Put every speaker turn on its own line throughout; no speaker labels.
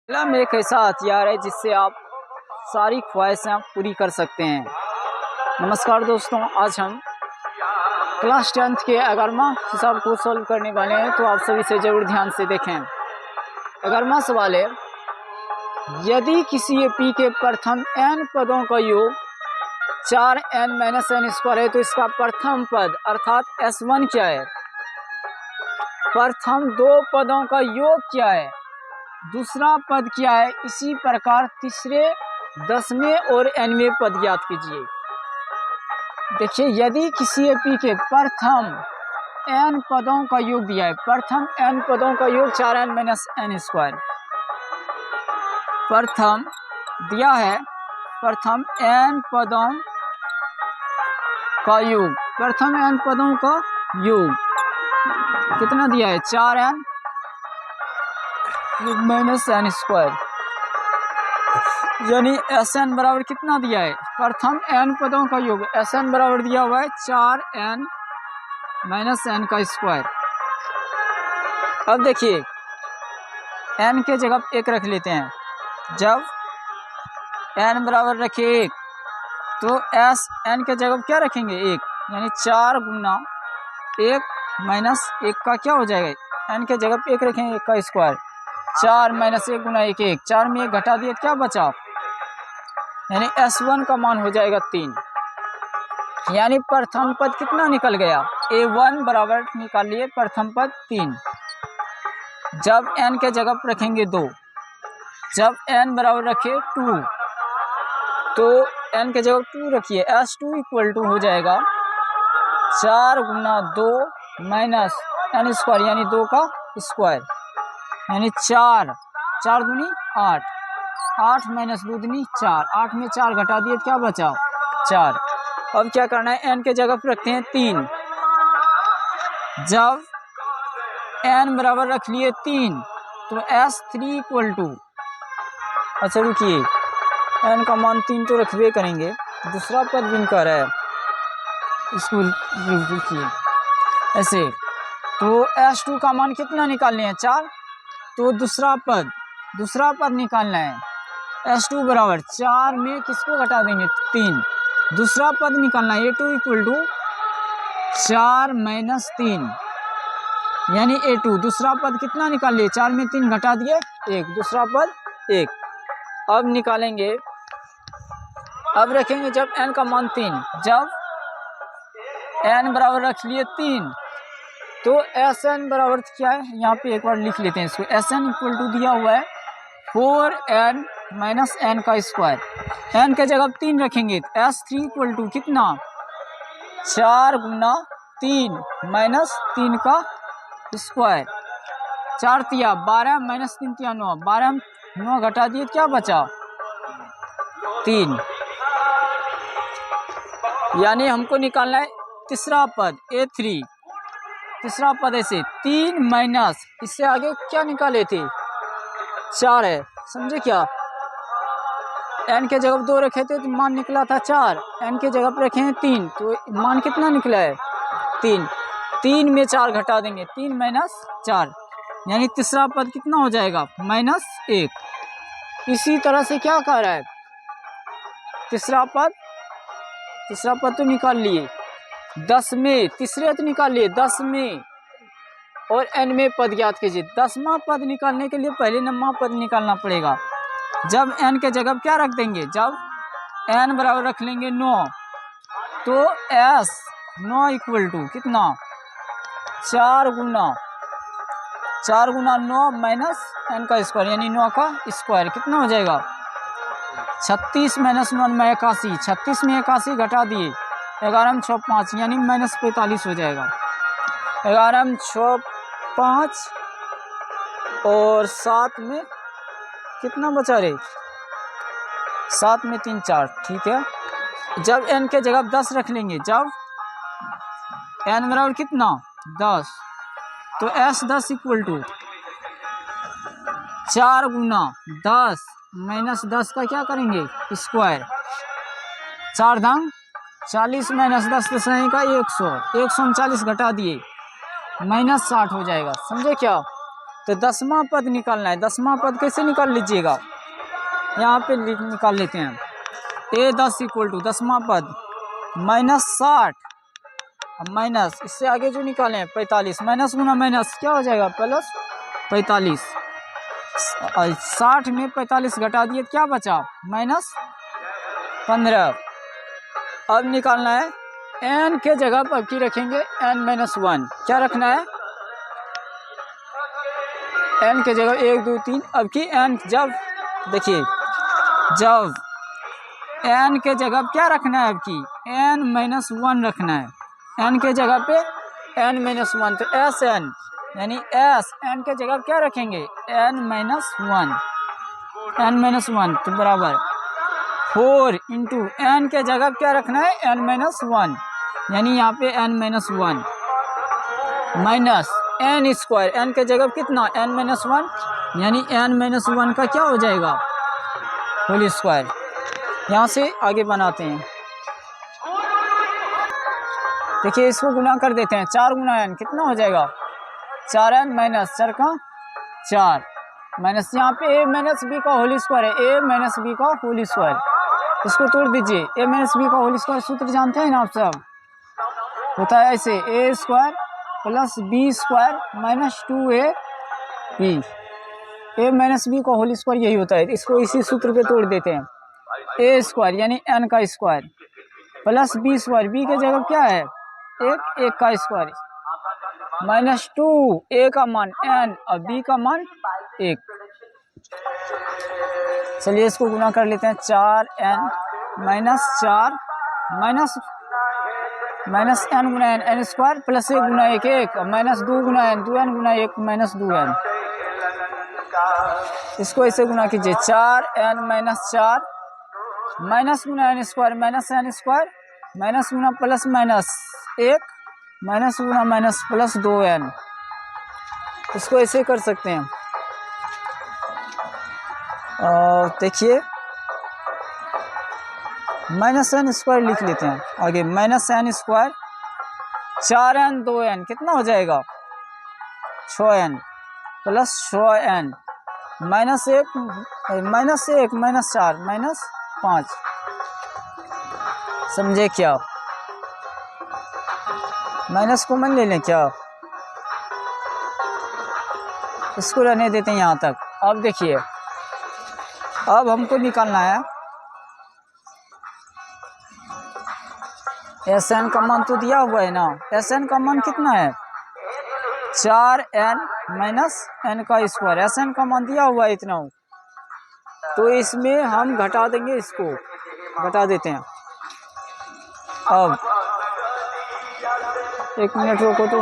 कलम एक ऐसा हथियार है जिससे आप सारी ख्वाहिशें पूरी कर सकते हैं। नमस्कार दोस्तों, आज हम क्लास 10th के 11वां हिसाब को सॉल्व करने वाले हैं, तो आप सभी से ज़रूर ध्यान से देखें। 11वां सवाल है, यदि किसी p के प्रथम n पदों का योग 4n-n² है तो इसका प्रथम पद अर्थात s1 क्या है? प्रथम दो पदों का योग क्या है? दूसरा पद क्या है? इसी प्रकार तीसरे, 10वें और nवें पद ज्ञात कीजिए। देखिए, यदि किसी p के प्रथम n पदों का योग दिया है, प्रथम n पदों का योग 4n-n², प्रथम दिया है, प्रथम n पदों का योग, प्रथम n पदों का योग कितना दिया है? 4n-n², यानी Sn बराबर कितना दिया है? प्रथम n पदों का योग Sn बराबर दिया हुआ है 4n-n²। अब देखिए, n के जगह 1 रख लेते हैं। जब n बराबर रखे 1 तो n के जगह क्या रखेंगे? 1, यानी 4 गुना 1 माइनस 1 का क्या हो जाएगा? n के जगह 1 रखेंगे, 1 का स्क्वायर, 4 माइनस 1 गुना 1, 1, 4 में 1 घटा दिए, क्या बचा? यानी S1 का मान हो जाएगा 3। यानी प्रथम पद कितना निकल गया? A1 बराबर निकाल लिए, प्रथम पद 3। जब n के जगह पर रखेंगे 2, जब n बराबर रखे 2 तो n के जगह 2 रखिए, S2 इक्वल टू हो जाएगा 4 गुना 2 माइनस n², यानी 2 का स्क्वायर, यानी 4, 4 दूनी 8, 8 माइनस 2 दूनी 4, 8 में 4 घटा दिए, क्या बचा? 4। अब क्या करना है? n के जगह पर रखते हैं 3। जब n बराबर रख लिए 3 तो S3 इक्वल टू, अच्छा रुकिए, n का मान 3 तो रखबे करेंगे, दूसरा पद भी कर रहा है, इसको लिखिए ऐसे। तो S2 का मान कितना निकालने हैं? 4। तो दूसरा पद निकालना है। S2 बराबर 4 में किसको घटा देंगे? 3। दूसरा पद निकालना है, A2 इक्वल टू 4 माइनस 3, यानी A2। दूसरा पद कितना निकाल लिए? 4 में 3 घटा दिए, 1, दूसरा पद 1। अब निकालेंगे, अब रखेंगे जब n का मान 3, जब n बराबर रख लिए 3 तो Sn बराबर क्या है? यहाँ पे एक बार लिख लेते हैं इसको। Sn इक्वल टू दिया हुआ है 4n माइनस n का स्क्वायर, n के जगह 3 रखेंगे, S3 इक्वल टू कितना? 4 गुना 3 माइनस 3 का स्क्वायर, 4 तिया 12 माइनस 3 तिया 9, 12 9 घटा दिए, क्या बचा? 3। यानी हमको निकालना है तीसरा पद A3। तीसरा पद ऐसे 3 माइनस, इससे आगे क्या निकाले थे? 4 है, समझे क्या? n के जगह 2 रखे थे तो मान निकला था 4, n के जगह पर रखे हैं 3 तो मान कितना निकला है? 3। 3 में 4 घटा देंगे, 3 माइनस 4, यानी तीसरा पद कितना हो जाएगा? -1। इसी तरह से क्या कह रहा है? तीसरा पद तो निकाल लिए, 10वें, तीसरे तो निकाल लिए, 10वें और nवें पद ज्ञात कीजिए। 10वां पद निकालने के लिए पहले 9वां पद निकालना पड़ेगा। जब n के जगह क्या रख देंगे? जब n बराबर रख लेंगे 9 तो S9 इक्वल टू कितना? 4 गुना 9 माइनस n का स्क्वायर, यानी 9 का स्क्वायर, कितना हो जाएगा? 36 माइनस 9 में 81, 36 में 81 घटा दिए, 11 में 6 5, यानी -45 हो जाएगा। 11 में 6 5 और 7 में कितना बचा रे? 7 में 3 4, ठीक है। जब n के जगह 10 रख लेंगे, जब n बराबर कितना? 10, तो S10 equal to 4 Guna 10 minus 10 का क्या करेंगे? स्क्वायर, 4 दांग 40 माइनस 10 तो सही का 100, 139 घटा दिए, -60 हो जाएगा, समझे क्या? तो 10वां पद निकालना है। 10वां पद कैसे निकाल लीजिएगा, यहाँ पे निकाल लेते हैं। A10 इक्वल टू 10वां पद -60 माइनस, इससे आगे जो निकालें 45, माइनस गुना माइनस क्या हो जाएगा प्लस 45। 60 में 45 घटा दिए क्या बचा -15। अब निकालना है n के जगह पर की रखेंगे n-1। क्या रखना है n के जगह 1 2 3। अब की n जब देखिए जब n के जगह क्या रखना है, अब की n-1 रखना है। n के जगह पे n-1 तो Sn यानी s n के जगह क्या रखेंगे n-1 तो बराबर 4 इंटू n के जगह क्या रखना है n-1 यानी यहाँ पे n-1 minus n square, n के जगह कितना n-1 यानी n-1 का क्या हो जाएगा होल स्क्वायर। यहाँ से आगे बनाते हैं, देखिए इसको गुना कर देते हैं। 4 गुना n कितना हो जाएगा 4n माइनस 4 का 4 माइनस यहाँ पे a माइनस बी का होल स्क्वायर है, a माइनस बी का होल स्क्वायर। इसको तोड़ दीजिए, a माइनस बी का होल स्क्वायर सूत्र जानते हैं ना आप सब, होता है ऐसे a square plus B square minus 2ab। a minus B का होल स्क्वायर यही होता है। इसको इसी सूत्र पे तोड़ देते हैं। a स्क्वायर यानी n का square plus B square, B के जगह क्या है एक का स्क्वायर माइनस 2 a का मान n और b का मान 1। चलिए इसको गुना कर लेते हैं। 4n माइनस 4 माइनस n गुना n स्क्वायर प्लस 1 गुना 1 माइनस 2 गुना n 2n गुना 1 माइनस 2n। इसको ऐसे गुना कीजिए 4n माइनस 4 माइनस गुना n स्क्वायर माइनस गुना प्लस माइनस 1 माइनस गुना माइनस प्लस 2n। इसको ऐसे कर सकते हैं। और देखिए माइनस n स्क्वायर लिख लेते हैं आगे, minus n square 4n 2n कितना हो जाएगा 6n plus 6n minus 1 minus 4 minus 5। समझे क्या, माइनस कॉमन ले लें क्या, इसको रहने देते हैं यहाँ तक। अब देखिए अब हमको निकालना है Sn का मान तो दिया हुआ है ना, Sn का मान कितना है 4n माइनस n का स्क्वायर। Sn का मान दिया हुआ है इतना, तो इसमें हम घटा देंगे, इसको घटा देते हैं। अब 1 मिनट रोको तो।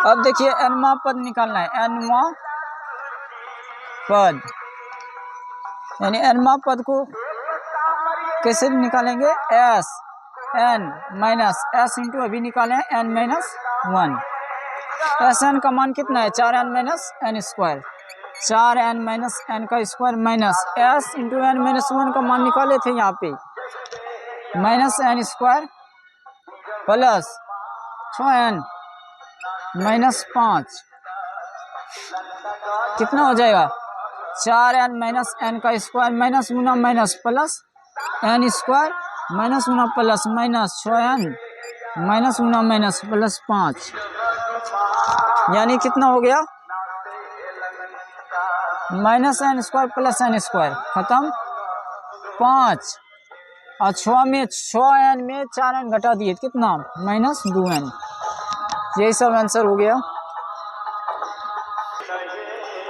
अब देखिए nवां पद निकालना है, nवां पद यानी nवां पद को कैसे निकालेंगे Sn माइनस s इंटू अभी निकाले n-1। Sn का मान कितना है 4n minus n square, 4n minus n का square minus s into n-1 का मान निकाले थे यहाँ पे minus n square plus 6n minus 5 कितना हो जाएगा 4n माइनस n का स्क्वायर माइनस गुना minus plus n square minus गुना प्लस माइनस 6n माइनस गुना माइनस प्लस 5 यानी कितना हो गया minus n square plus n square खत्म 5 और 6n में 4n घटा दिए कितना माइनस 2n। यही सब आंसर हो गया।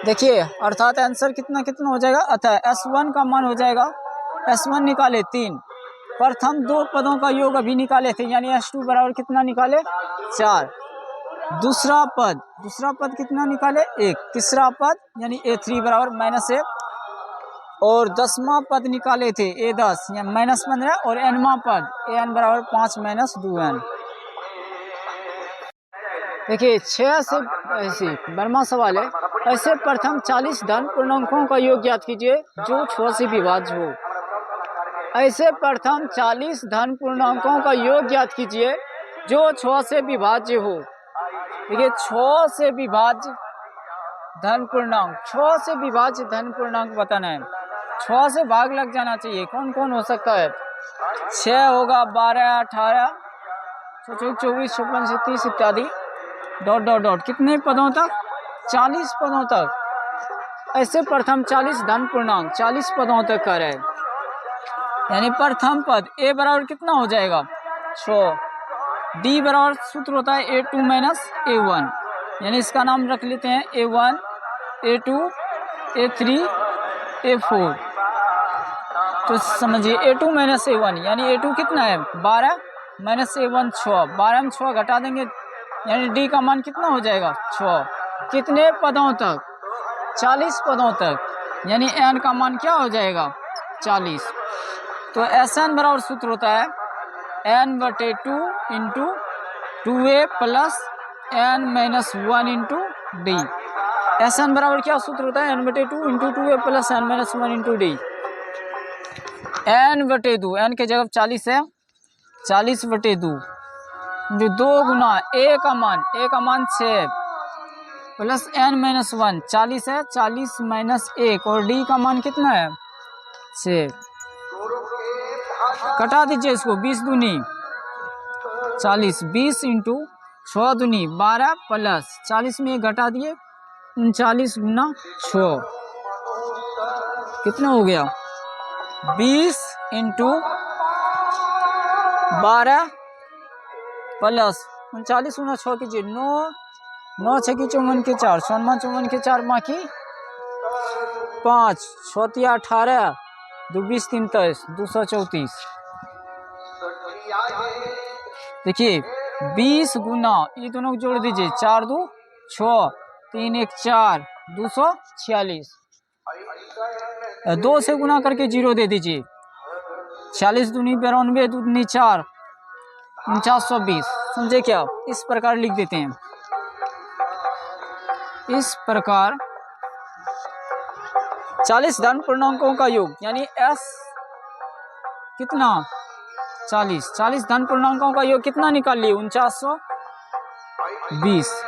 देखिए अर्थात आंसर कितना हो जाएगा, अतः S1 का मान हो जाएगा, S1 निकाले 3, प्रथम 2 पदों का योग अभी निकाले थे यानी S2 बराबर कितना निकाले 4, दूसरा पद कितना निकाले 1, तीसरा पद यानी A3 बराबर -1 और 10वां पद निकाले थे A10 या -15 और nवां पद an बराबर 5 माइनस 2n। देखिए 6 से ऐसे बर्मा सवाल है, ऐसे प्रथम 40 धन पूर्णांकों का योग ज्ञात कीजिए जो 6 से विभाज्य हो। ऐसे प्रथम 40 धन पूर्णांकों का योग ज्ञात कीजिए जो 6 से विभाज्य हो। देखिए 6 से विभाज्य धन पूर्णांक, 6 से विभाज्य धन पूर्णांक बताना है। 6 से भाग लग जाना चाहिए। कौन कौन हो सकता है? 6 होगा, 12, 18, 24, 56, 37 इत्यादि डॉट डॉट डॉट। कितने पदों तक? 40 पदों तक। ऐसे प्रथम 40 धन पूर्णांक 40 पदों तक कर है। यानी प्रथम पद a बराबर कितना हो जाएगा? 6। d बराबर सूत्र होता है a2 माइनस a1, यानी इसका नाम रख लेते हैं a1, a2, a3, a4। तो समझिए a2 माइनस a1 यानी a2 कितना है? 12 माइनस a1 6। 12 में 6 घटा देंगे यानी d का मान कितना हो जाएगा? 6। कितने पदों तक? 40 पदों तक। यानी n का मान क्या हो जाएगा? 40। तो Sn बराबर सूत्र होता है n/2 into 2a plus n minus 1 into D. Sn बराबर क्या सूत्र होता है? n/2 into 2a plus n minus 1 into D. n/2, n के जगह 40 है, 40/2 जो 2 गुना a का मान 6 प्लस n माइनस 1, 40 है, 40 माइनस 1 और d का मान कितना है? 6। कटा दीजिए इसको, 20 दूनी 40, 20 इंटू 6 दूनी 12 प्लस 40 में घटा दिए 39 गुना 6। कितना हो गया? 20 इंटू 12 प्लस 39 गुना 6 कीजिए 9, 9 6 की 54 के 4, 54 के 4 माँ की 5, 6 18, 2 20 3 23, 234। देखिए 20 गुना, ये दोनों को जोड़ दीजिए, 4 2 6, 3 1 4, 246। 2 से गुना करके 0 दे दीजिए। 46 दूनी 92, दूनी 4, 4920। समझे क्या? इस प्रकार लिख देते हैं। इस प्रकार 40 धन पूर्णांकों का योग यानी S कितना? 40 धन पूर्णांकों का योग कितना निकाल लिए? 4920।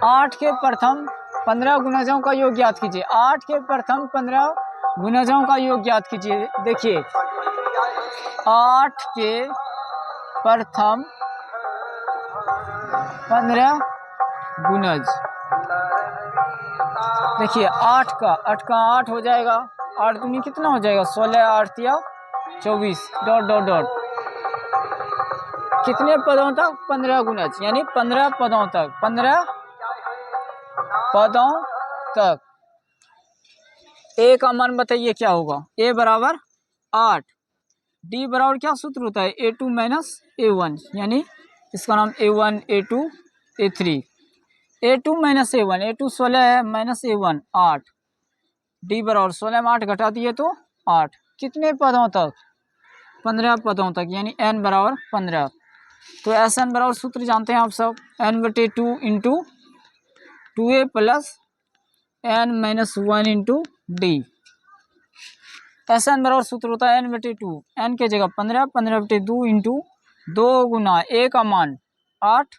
आठ के प्रथम 15 गुणजों का योग ज्ञात कीजिए। 8 के प्रथम 15 गुणजों का योग ज्ञात कीजिए। देखिए 8 के प्रथम 15 गुणज, देखिए 8 का 8 हो जाएगा, 8 दूनी कितना हो जाएगा? 16, 8 या 24 डॉट डॉट डॉट। कितने पदों तक? 15 गुणज यानी 15 पदों तक, 15 पदों तक। a का मान बताइए क्या होगा? a बराबर 8, d बराबर क्या सूत्र होता है? a2 माइनस a1, यानी इसका नाम a1, a2, a3। a2 minus a1, a2 16 है माइनस a1 8, d बराबर 16 में 8 घटा दिए तो 8। कितने पदों तक? 15 पदों तक, यानी n बराबर 15। तो Sn बराबर सूत्र जानते हैं आप सब, n/2 into 2a plus n minus 1 into D. Sn बराबर सूत्र होता है n/2, n के जगह 15, 15/2 इंटू 2 गुना a का मान 8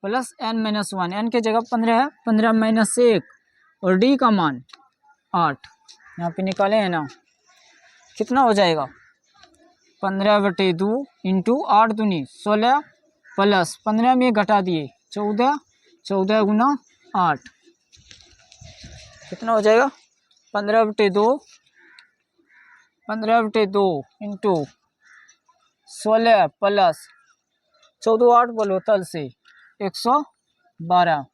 प्लस n माइनस 1, n के जगह 15 है, 15 माइनस 1 और d का मान 8। यहाँ पे निकाले हैं ना, कितना हो जाएगा? 15/2 इंटू 8 दूनी 16 प्लस 15 में घटा दिए 14, 14 गुना 8। कितना हो जाएगा? 15/2 इंटू 16 प्लस 14 8 बोलो तल से 112।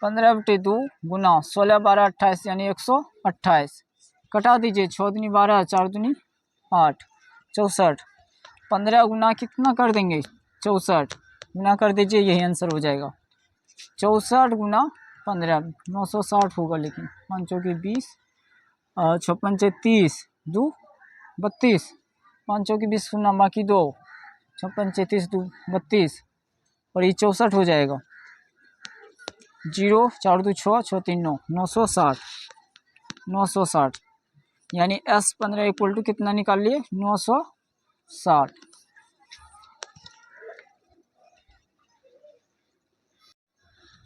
15/2 गुना 16 12 28 यानी 128। कटा दीजिए, 6 दूनी 12, 4 दूनी 8, 64। 15 गुना कितना कर देंगे? 64 गुना कर दीजिए, यही आंसर हो जाएगा। 64 गुना 15 960 होगा, लेकिन 5 चौके 20, 6 पंचे 30, 2 32, 5 चौके 20 सुना बाकी 2, 6 पंचे 30, 2 32 और ये 64 हो जाएगा। 0 4 2 6 6 3 9, 960 यानी S15 इक्वल टू कितना निकाल लिए? 960।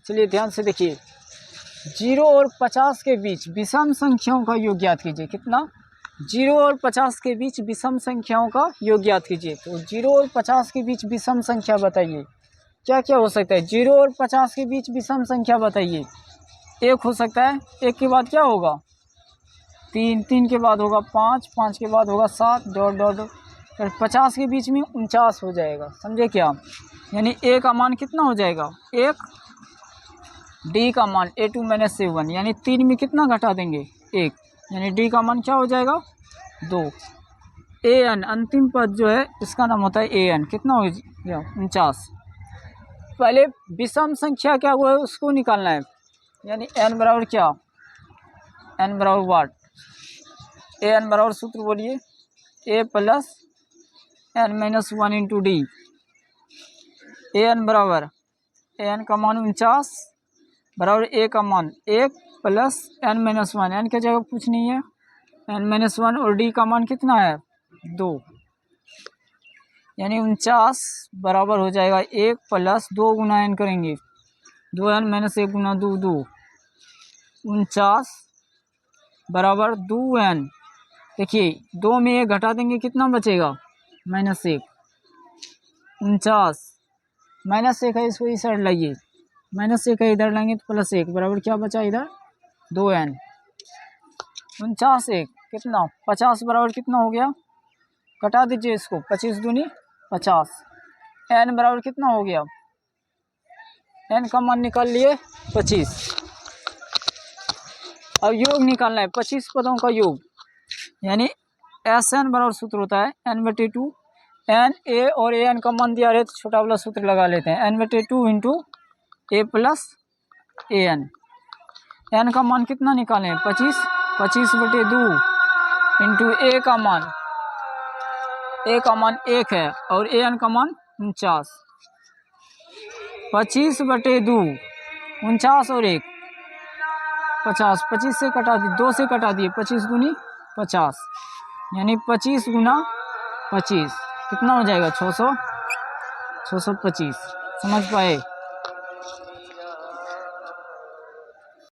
चलिए ध्यान से देखिए, 0 और 50 के बीच विषम संख्याओं का योग ज्ञात कीजिए। कितना? 0 और 50 के बीच विषम संख्याओं का योग ज्ञात कीजिए। तो 0 और 50 के बीच विषम संख्या बताइए, क्या क्या हो सकता है? 0 और 50 के बीच विषम संख्या बताइए। 1 हो सकता है, 1 के बाद क्या होगा? 3, 3 के बाद होगा 5, 5 के बाद होगा 7, डॉट डॉट डॉट, फिर 50 के बीच में 49 हो जाएगा। समझे क्या? यानी a का मान कितना हो जाएगा? 1, d का मान a2 - a1, यानी 3 में कितना घटा देंगे? 1, यानी d का मान क्या हो जाएगा? 2। an अंतिम पद जो है इसका नाम होता है an। कितना हो गया? 49। पहले विषम संख्या क्या हुआ है उसको निकालना है, यानी n बराबर क्या? n बराबर वाट? an बराबर सूत्र बोलिए, a plus n minus 1 into D. an बराबर an का मान 49 बराबर a का मान 1 प्लस n माइनस 1, n की जगह कुछ नहीं है, n माइनस 1, और d का मान कितना है? 2, यानी 49 बराबर हो जाएगा 1 प्लस 2 गुना n करेंगे, 2n माइनस 1 गुना 2, 2, 49 बराबर 2n। देखिए 2 में 1 घटा देंगे, कितना बचेगा? -1। 49 -1 है, इसको इस साइड लाइए, -1 है इधर लाएंगे तो +1 बराबर क्या बचा इधर? 2n। 49 1 कितना? 50 बराबर कितना हो गया? घटा दीजिए इसको, 25 दूनी 50। n बराबर कितना हो गया? n का मान निकाल लिए 25। अब योग निकालना है 25 पदों का योग, यानी Sn बराबर सूत्र होता है n/2। n a और an का मान दिया रहे तो छोटा वाला सूत्र लगा लेते हैं, n/2 into a plus an। n का मान कितना निकालें? 25, 25/2 इंटू a का मान 1 है और an का मान 49। 25/2, 49 और 1 50, 25 से कटा दिए, 2 से कटा दिए, 25 दूनी 50, यानी 25 गुना 25 कितना हो जाएगा? 600, 625। समझ पाए?